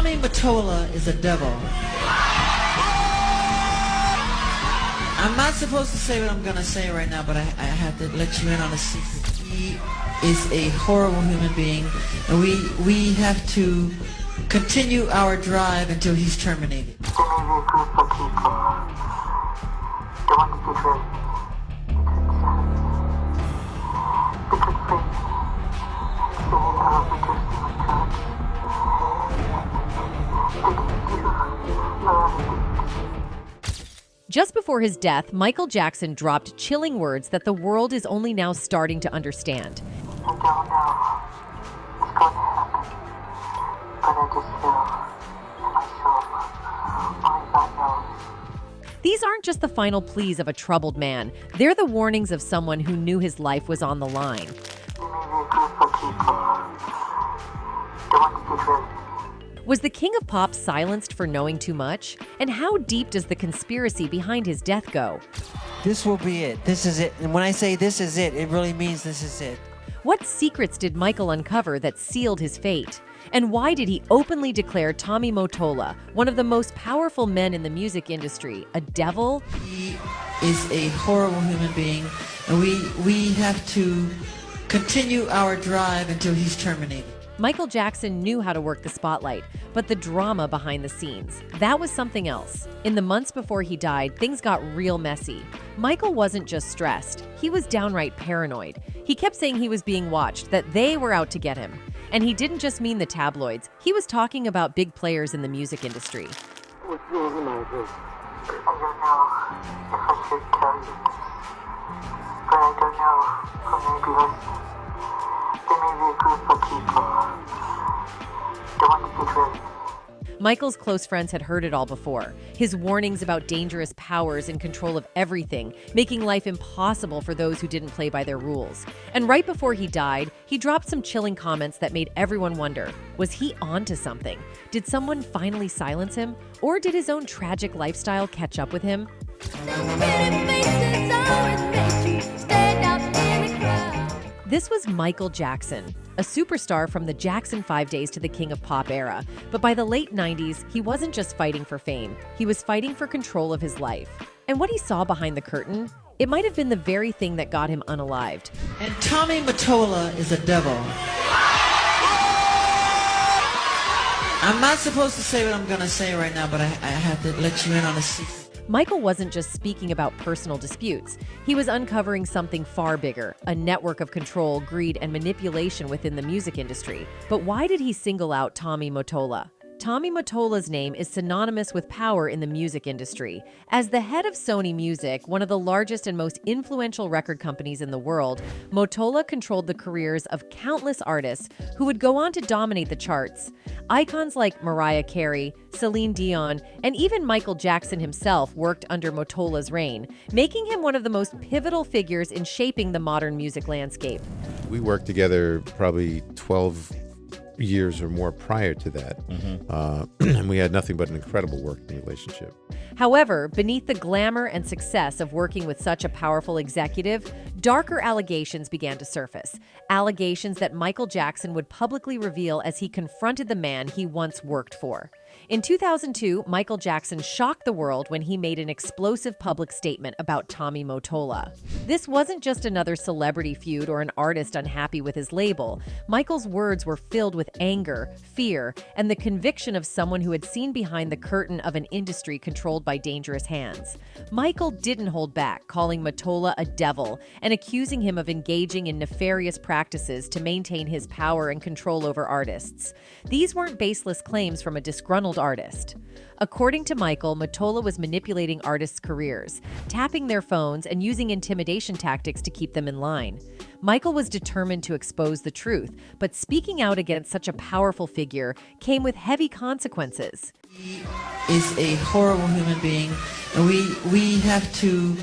Tommy Mottola is a devil. I'm not supposed to say what I'm going to say right now, but I have to let you in on a secret. He is a horrible human being, and we have to continue our drive until he's terminated. There may be a group of people that want to get rid of me. Because they are reducing my charge. They can do a lot of things. Just before his death, Michael Jackson dropped chilling words that the world is only now starting to understand. I don't know what's going to happen, but I just feel in my soul, only God knows. These aren't just the final pleas of a troubled man. They're the warnings of someone who knew his life was on the line. There may be a group of people that want to get rid of me. Was the king of pop silenced for knowing too much? And how deep does the conspiracy behind his death go? This will be it. This is it. And when I say this is it, it really means this is it. What secrets did Michael uncover that sealed his fate? And why did he openly declare Tommy Mottola, one of the most powerful men in the music industry, a devil? He is a horrible human being, and we have to continue our drive until he's terminated. Michael Jackson knew how to work the spotlight, but the drama behind the scenes, that was something else. In the months before he died, things got real messy. Michael wasn't just stressed, he was downright paranoid. He kept saying he was being watched, that they were out to get him. And he didn't just mean the tabloids, he was talking about big players in the music industry. What's going on with this? I don't know if I should tell you this, but I don't know who may be listening. There may be a group of people that want to get rid of me. Michael's close friends had heard it all before. His warnings about dangerous powers in control of everything, making life impossible for those who didn't play by their rules. And right before he died, he dropped some chilling comments that made everyone wonder, was he onto something? Did someone finally silence him? Or did his own tragic lifestyle catch up with him? This was Michael Jackson, a superstar from the Jackson 5 Days to the King of Pop era. But by the late 90s, he wasn't just fighting for fame, he was fighting for control of his life. And what he saw behind the curtain, it might have been the very thing that got him unalived. And Tommy Mottola is a devil. I'm not supposed to say what I'm going to say right now, but I have to let you in on a secret. Michael wasn't just speaking about personal disputes. He was uncovering something far bigger, a network of control, greed, and manipulation within the music industry. But why did he single out Tommy Mottola? Tommy Mottola's name is synonymous with power in the music industry. As the head of Sony Music, one of the largest and most influential record companies in the world, Mottola controlled the careers of countless artists who would go on to dominate the charts. Icons like Mariah Carey, Celine Dion, and even Michael Jackson himself worked under Mottola's reign, making him one of the most pivotal figures in shaping the modern music landscape. We worked together probably 12 years or more prior to that. And we had nothing but an incredible working relationship. However, beneath the glamour and success of working with such a powerful executive, darker allegations began to surface. Allegations that Michael Jackson would publicly reveal as he confronted the man he once worked for. In 2002, Michael Jackson shocked the world when he made an explosive public statement about Tommy Mottola. This wasn't just another celebrity feud or an artist unhappy with his label. Michael's words were filled with anger, fear, and the conviction of someone who had seen behind the curtain of an industry controlled by dangerous hands. Michael didn't hold back, calling Mottola a devil and accusing him of engaging in nefarious practices to maintain his power and control over artists. These weren't baseless claims from a disgruntled artist. According to Michael, Mottola was manipulating artists' careers, tapping their phones and using intimidation tactics to keep them in line. Michael was determined to expose the truth, but speaking out against such a powerful figure came with heavy consequences. He is a horrible human being, and we have to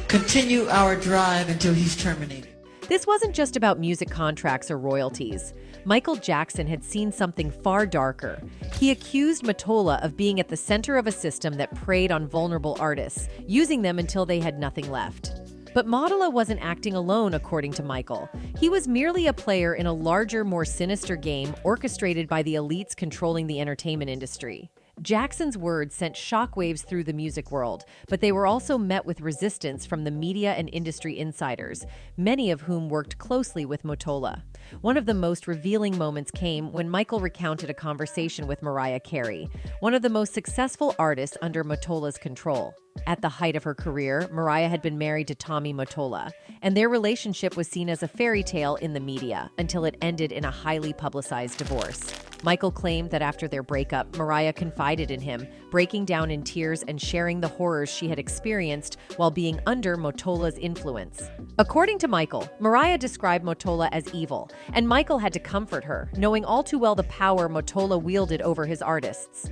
continue our drive until he's terminated. This wasn't just about music contracts or royalties. Michael Jackson had seen something far darker. He accused Mottola of being at the center of a system that preyed on vulnerable artists, using them until they had nothing left. But Motola wasn't acting alone, according to Michael. He was merely a player in a larger, more sinister game orchestrated by the elites controlling the entertainment industry. Jackson's words sent shockwaves through the music world, but they were also met with resistance from the media and industry insiders, many of whom worked closely with Motola. One of the most revealing moments came when Michael recounted a conversation with Mariah Carey, one of the most successful artists under Motola's control. At the height of her career, Mariah had been married to Tommy Mottola, and their relationship was seen as a fairy tale in the media until it ended in a highly publicized divorce. Michael claimed that after their breakup, Mariah confided in him, breaking down in tears and sharing the horrors she had experienced while being under Mottola's influence. According to Michael, Mariah described Mottola as evil, and Michael had to comfort her, knowing all too well the power Mottola wielded over his artists.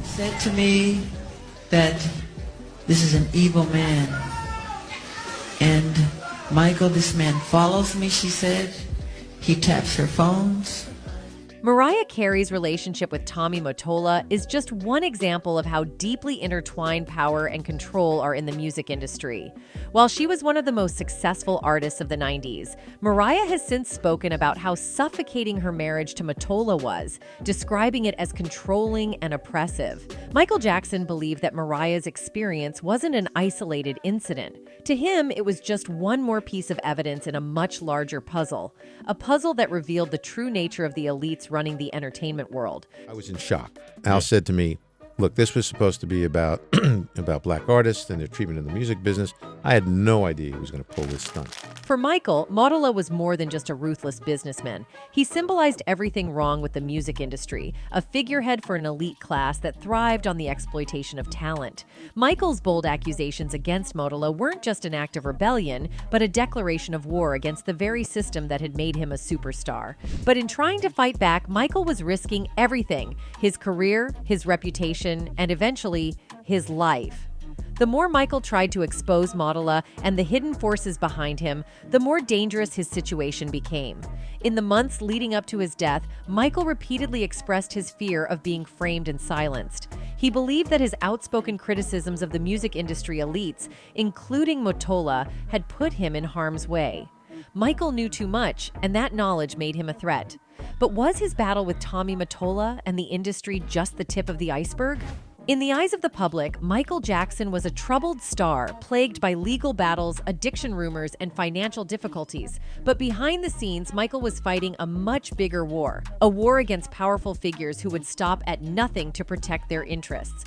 Said to me that this is an evil man. And Michael, this man follows me, she said. He taps her phones. Mariah Carey's relationship with Tommy Mottola is just one example of how deeply intertwined power and control are in the music industry. While she was one of the most successful artists of the 90s, Mariah has since spoken about how suffocating her marriage to Mottola was, describing it as controlling and oppressive. Michael Jackson believed that Mariah's experience wasn't an isolated incident. To him, it was just one more piece of evidence in a much larger puzzle, a puzzle that revealed the true nature of the elites running the entertainment world. I was in shock. Al said to me, look, this was supposed to be about about black artists and their treatment in the music business. I had no idea he was going to pull this stunt. For Michael, Mottola was more than just a ruthless businessman. He symbolized everything wrong with the music industry, a figurehead for an elite class that thrived on the exploitation of talent. Michael's bold accusations against Mottola weren't just an act of rebellion, but a declaration of war against the very system that had made him a superstar. But in trying to fight back, Michael was risking everything: his career, his reputation, and eventually, his life. The more Michael tried to expose Mottola and the hidden forces behind him, the more dangerous his situation became. In the months leading up to his death, Michael repeatedly expressed his fear of being framed and silenced. He believed that his outspoken criticisms of the music industry elites, including Mottola, had put him in harm's way. Michael knew too much, and that knowledge made him a threat. But was his battle with Tommy Mottola and the industry just the tip of the iceberg? In the eyes of the public, Michael Jackson was a troubled star, plagued by legal battles, addiction rumors, and financial difficulties. But behind the scenes, Michael was fighting a much bigger war, a war against powerful figures who would stop at nothing to protect their interests.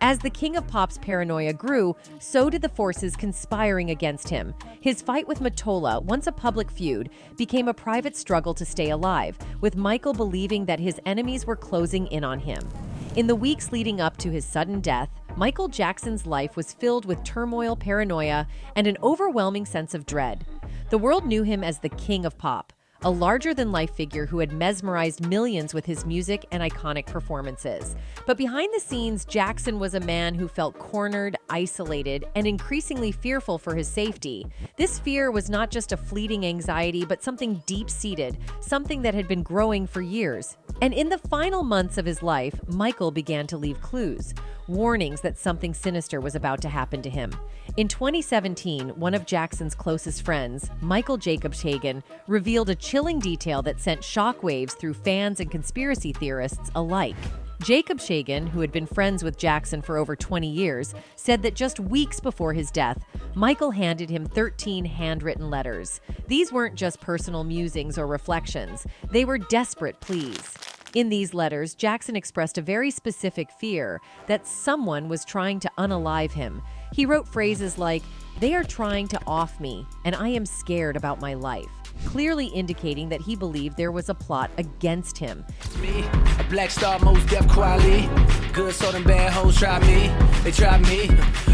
As the King of Pop's paranoia grew, so did the forces conspiring against him. His fight with Mottola, once a public feud, became a private struggle to stay alive, with Michael believing that his enemies were closing in on him. In the weeks leading up to his sudden death, Michael Jackson's life was filled with turmoil, paranoia, and an overwhelming sense of dread. The world knew him as the King of Pop, a larger-than-life figure who had mesmerized millions with his music and iconic performances. But behind the scenes, Jackson was a man who felt cornered, isolated, and increasingly fearful for his safety. This fear was not just a fleeting anxiety, but something deep-seated, something that had been growing for years. And in the final months of his life, Michael began to leave clues, warnings that something sinister was about to happen to him. In 2017, one of Jackson's closest friends, Michael Jacob Shagan, revealed a chilling detail that sent shockwaves through fans and conspiracy theorists alike. Jacob Shagan, who had been friends with Jackson for over 20 years, said that just weeks before his death, Michael handed him 13 handwritten letters. These weren't just personal musings or reflections. They were desperate pleas. In these letters, Jackson expressed a very specific fear that someone was trying to unalive him. He wrote phrases like, "They are trying to off me, and I am scared about my life," clearly indicating that he believed there was a plot against him. Me, a black star, most deaf quality. Good, so them bad hoes try me. They try me.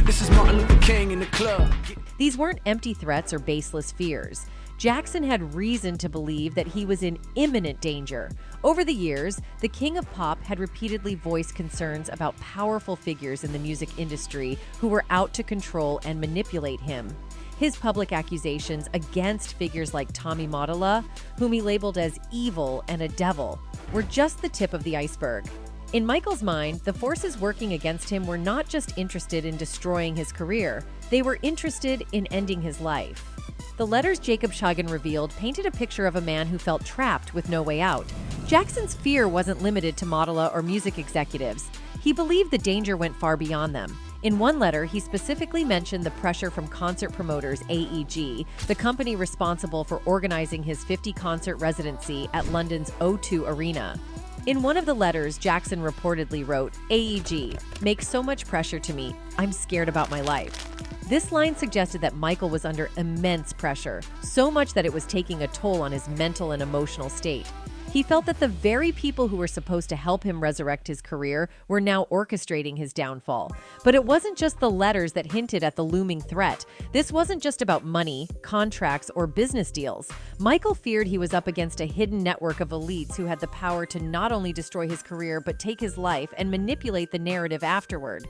This is Martin Luther King in the club. These weren't empty threats or baseless fears. Jackson had reason to believe that he was in imminent danger. Over the years, the King of Pop had repeatedly voiced concerns about powerful figures in the music industry who were out to control and manipulate him. His public accusations against figures like Tommy Mottola, whom he labeled as evil and a devil, were just the tip of the iceberg. In Michael's mind, the forces working against him were not just interested in destroying his career, they were interested in ending his life. The letters Jacob Chagin revealed painted a picture of a man who felt trapped with no way out. Jackson's fear wasn't limited to Modela or music executives. He believed the danger went far beyond them. In one letter, he specifically mentioned the pressure from concert promoters AEG, the company responsible for organizing his 50-concert residency at London's O2 Arena. In one of the letters, Jackson reportedly wrote, "AEG, makes so much pressure to me, I'm scared about my life." This line suggested that Michael was under immense pressure, so much that it was taking a toll on his mental and emotional state. He felt that the very people who were supposed to help him resurrect his career were now orchestrating his downfall. But it wasn't just the letters that hinted at the looming threat. This wasn't just about money, contracts, or business deals. Michael feared he was up against a hidden network of elites who had the power to not only destroy his career but take his life and manipulate the narrative afterward.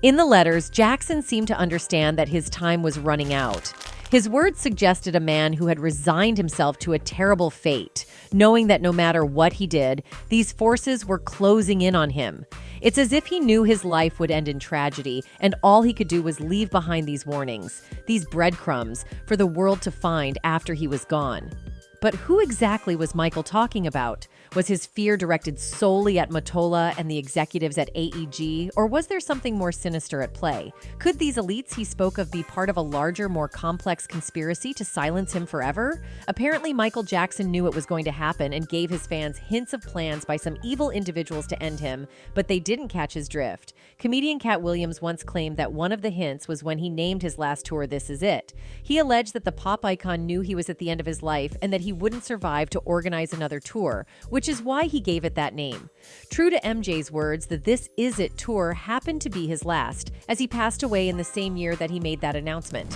In the letters, Jackson seemed to understand that his time was running out. His words suggested a man who had resigned himself to a terrible fate, knowing that no matter what he did, these forces were closing in on him. It's as if he knew his life would end in tragedy, and all he could do was leave behind these warnings, these breadcrumbs, for the world to find after he was gone. But who exactly was Michael talking about? Was his fear directed solely at Mottola and the executives at AEG, or was there something more sinister at play? Could these elites he spoke of be part of a larger, more complex conspiracy to silence him forever? Apparently, Michael Jackson knew it was going to happen and gave his fans hints of plans by some evil individuals to end him, but they didn't catch his drift. Comedian Cat Williams once claimed that one of the hints was when he named his last tour This Is It. He alleged that the pop icon knew he was at the end of his life and that he wouldn't survive to organize another tour, which is why he gave it that name. True to MJ's words, the This Is It tour happened to be his last, as he passed away in the same year that he made that announcement.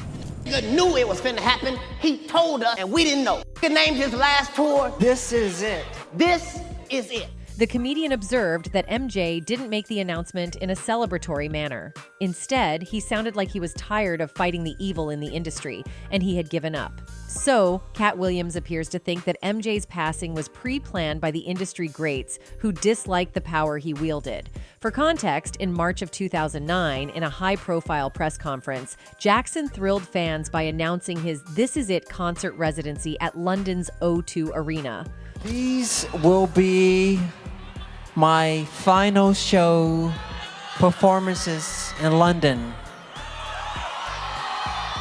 Nigga knew it was finna happen. He told us, and we didn't know. He named his last tour, This Is It. This is it. The comedian observed that MJ didn't make the announcement in a celebratory manner. Instead, he sounded like he was tired of fighting the evil in the industry, and he had given up. So, Cat Williams appears to think that MJ's passing was pre-planned by the industry greats who disliked the power he wielded. For context, in March of 2009, in a high-profile press conference, Jackson thrilled fans by announcing his This Is It concert residency at London's O2 Arena. These will be my final show performances in London.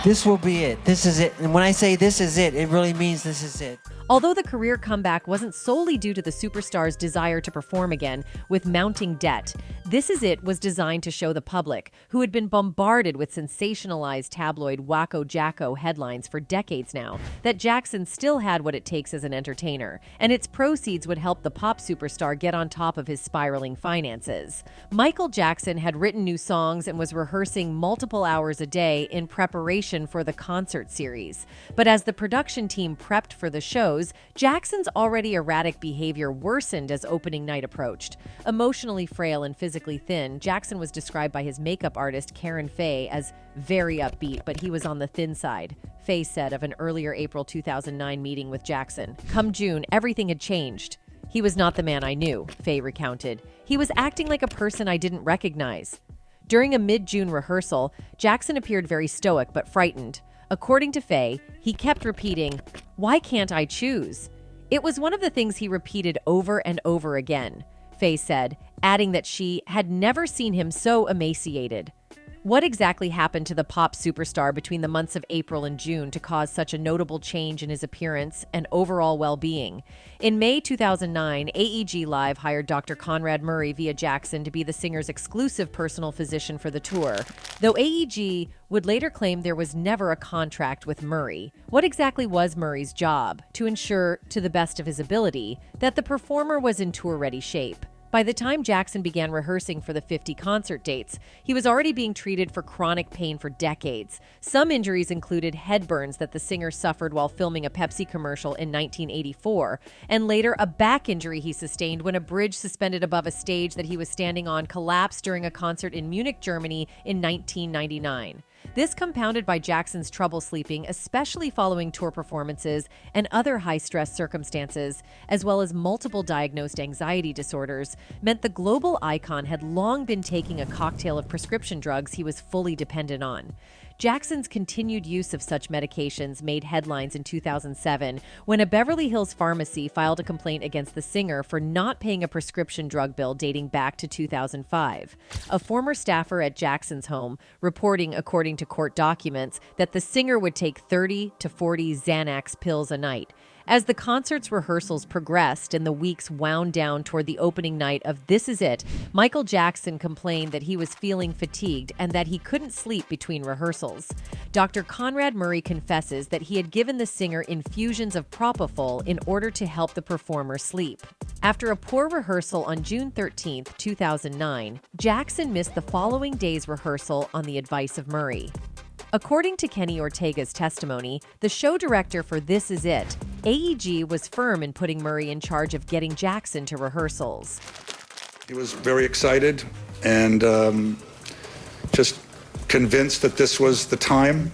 This will be it. This is it. And when I say this is it, it really means this is it. Although the career comeback wasn't solely due to the superstar's desire to perform again with mounting debt, This Is It was designed to show the public, who had been bombarded with sensationalized tabloid wacko jacko headlines for decades now, that Jackson still had what it takes as an entertainer, and its proceeds would help the pop superstar get on top of his spiraling finances. Michael Jackson had written new songs and was rehearsing multiple hours a day in preparation for the concert series. But as the production team prepped for the shows, Jackson's already erratic behavior worsened as opening night approached. Emotionally frail and physically thin, Jackson was described by his makeup artist Karen Faye as very upbeat, but he was on the thin side. Faye said of an earlier April 2009 meeting with Jackson, "Come June, everything had changed. He was not the man I knew," Faye recounted. "He was acting like a person I didn't recognize." During a mid-June rehearsal, Jackson appeared very stoic but frightened. According to Faye, he kept repeating, "Why can't I choose?" It was one of the things he repeated over and over again, Faye said, adding that she had never seen him so emaciated. What exactly happened to the pop superstar between the months of April and June to cause such a notable change in his appearance and overall well-being? In May 2009, AEG Live hired Dr. Conrad Murray via Jackson to be the singer's exclusive personal physician for the tour, though AEG would later claim there was never a contract with Murray. What exactly was Murray's job? To ensure, to the best of his ability, that the performer was in tour-ready shape. By the time Jackson began rehearsing for the 50 concert dates, he was already being treated for chronic pain for decades. Some injuries included head burns that the singer suffered while filming a Pepsi commercial in 1984, and later a back injury he sustained when a bridge suspended above a stage that he was standing on collapsed during a concert in Munich, Germany in 1999. This compounded by Jackson's trouble sleeping, especially following tour performances and other high-stress circumstances, as well as multiple diagnosed anxiety disorders, meant the global icon had long been taking a cocktail of prescription drugs he was fully dependent on. Jackson's continued use of such medications made headlines in 2007 when a Beverly Hills pharmacy filed a complaint against the singer for not paying a prescription drug bill dating back to 2005. A former staffer at Jackson's home reporting, according to court documents, that the singer would take 30 to 40 Xanax pills a night. As the concert's rehearsals progressed and the weeks wound down toward the opening night of This Is It, Michael Jackson complained that he was feeling fatigued and that he couldn't sleep between rehearsals. Dr. Conrad Murray confesses that he had given the singer infusions of propofol in order to help the performer sleep. After a poor rehearsal on June 13, 2009, Jackson missed the following day's rehearsal on the advice of Murray. According to Kenny Ortega's testimony, the show director for This Is It, AEG was firm in putting Murray in charge of getting Jackson to rehearsals. He was very excited and just convinced that this was the time.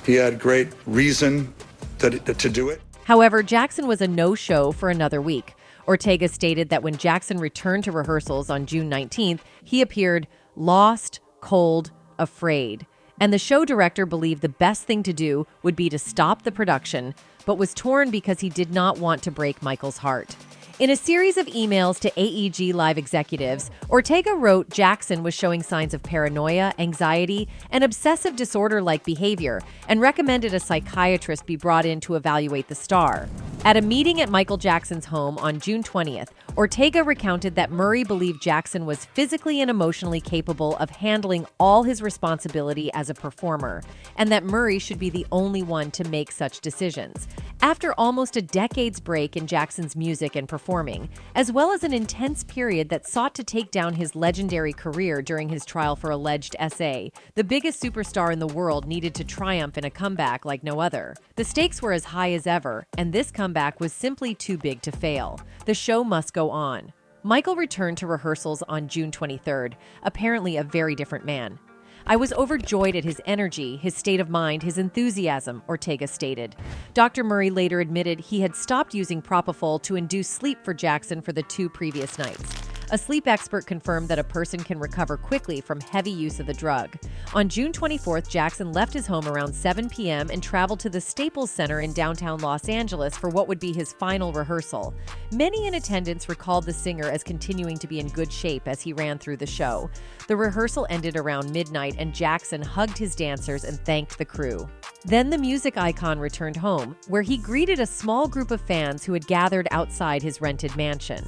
He had great reason to do it. However, Jackson was a no-show for another week. Ortega stated that when Jackson returned to rehearsals on June 19th, he appeared lost, cold, afraid. And the show director believed the best thing to do would be to stop the production, but was torn because he did not want to break Michael's heart. In a series of emails to AEG Live executives, Ortega wrote Jackson was showing signs of paranoia, anxiety, and obsessive disorder-like behavior, and recommended a psychiatrist be brought in to evaluate the star. At a meeting at Michael Jackson's home on June 20th, Ortega recounted that Murray believed Jackson was physically and emotionally capable of handling all his responsibility as a performer, and that Murray should be the only one to make such decisions. After almost a decade's break in Jackson's music and performing, as well as an intense period that sought to take down his legendary career during his trial for alleged SA, the biggest superstar in the world needed to triumph in a comeback like no other. The stakes were as high as ever, and this comeback was simply too big to fail. The show must go on. Michael returned to rehearsals on June 23rd, apparently a very different man. I was overjoyed at his energy, his state of mind, his enthusiasm, Ortega stated. Dr. Murray later admitted he had stopped using propofol to induce sleep for Jackson for the 2 previous nights. A sleep expert confirmed that a person can recover quickly from heavy use of the drug. On June 24th, Jackson left his home around 7 p.m. and traveled to the Staples Center in downtown Los Angeles for what would be his final rehearsal. Many in attendance recalled the singer as continuing to be in good shape as he ran through the show. The rehearsal ended around midnight, and Jackson hugged his dancers and thanked the crew. Then the music icon returned home, where he greeted a small group of fans who had gathered outside his rented mansion.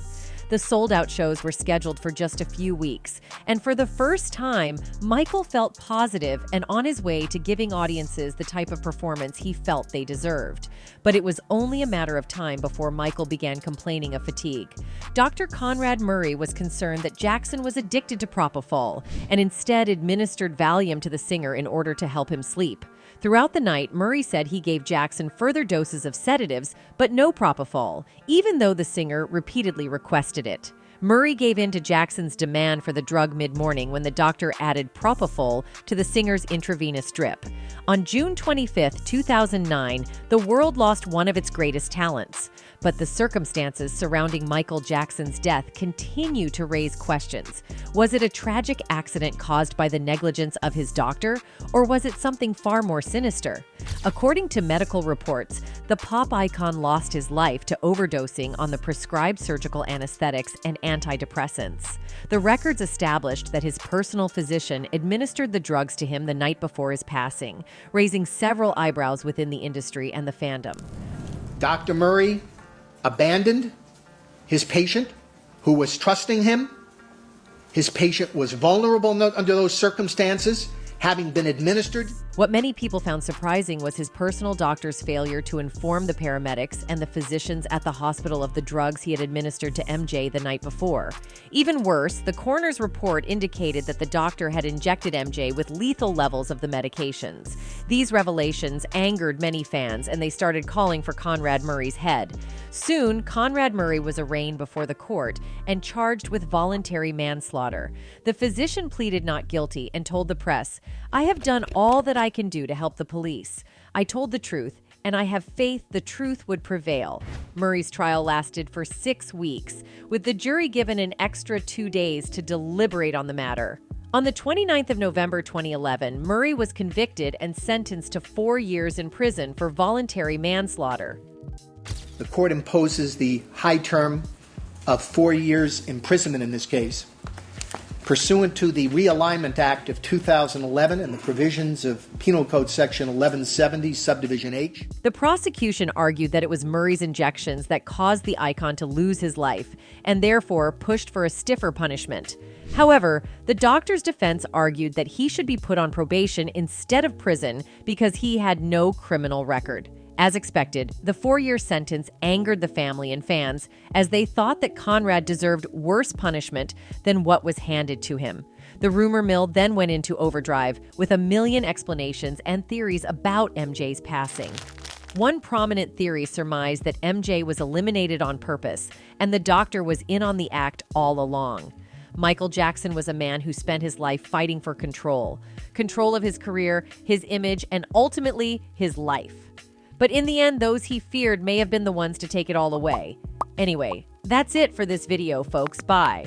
The sold-out shows were scheduled for just a few weeks, and for the first time, Michael felt positive and on his way to giving audiences the type of performance he felt they deserved. But it was only a matter of time before Michael began complaining of fatigue. Dr. Conrad Murray was concerned that Jackson was addicted to propofol and instead administered Valium to the singer in order to help him sleep. Throughout the night, Murray said he gave Jackson further doses of sedatives, but no propofol, even though the singer repeatedly requested it. Murray gave in to Jackson's demand for the drug mid-morning when the doctor added propofol to the singer's intravenous drip. On June 25, 2009, the world lost one of its greatest talents. But the circumstances surrounding Michael Jackson's death continue to raise questions. Was it a tragic accident caused by the negligence of his doctor, or was it something far more sinister? According to medical reports, the pop icon lost his life to overdosing on the prescribed surgical anesthetics and antidepressants. The records established that his personal physician administered the drugs to him the night before his passing, raising several eyebrows within the industry and the fandom. Dr. Murray abandoned his patient who was trusting him. His patient was vulnerable under those circumstances, having been administered. What many people found surprising was his personal doctor's failure to inform the paramedics and the physicians at the hospital of the drugs he had administered to MJ the night before. Even worse, the coroner's report indicated that the doctor had injected MJ with lethal levels of the medications. These revelations angered many fans, and they started calling for Conrad Murray's head. Soon, Conrad Murray was arraigned before the court and charged with voluntary manslaughter. The physician pleaded not guilty and told the press, "I have done all that I can do to help the police. I told the truth, and I have faith the truth would prevail." Murray's trial lasted for 6 weeks, with the jury given an extra 2 days to deliberate on the matter. On the 29th of November 2011, Murray was convicted and sentenced to 4 years in prison for voluntary manslaughter. The court imposes the high term of 4 years imprisonment in this case, pursuant to the Realignment Act of 2011 and the provisions of Penal Code Section 1170, Subdivision H. The prosecution argued that it was Murray's injections that caused the icon to lose his life, and therefore pushed for a stiffer punishment. However, the doctor's defense argued that he should be put on probation instead of prison because he had no criminal record. As expected, the 4-year sentence angered the family and fans, as they thought that Conrad deserved worse punishment than what was handed to him. The rumor mill then went into overdrive with a million explanations and theories about MJ's passing. One prominent theory surmised that MJ was eliminated on purpose, and the doctor was in on the act all along. Michael Jackson was a man who spent his life fighting for control of his career, his image, and ultimately his life. But in the end, those he feared may have been the ones to take it all away. Anyway, that's it for this video, folks. Bye.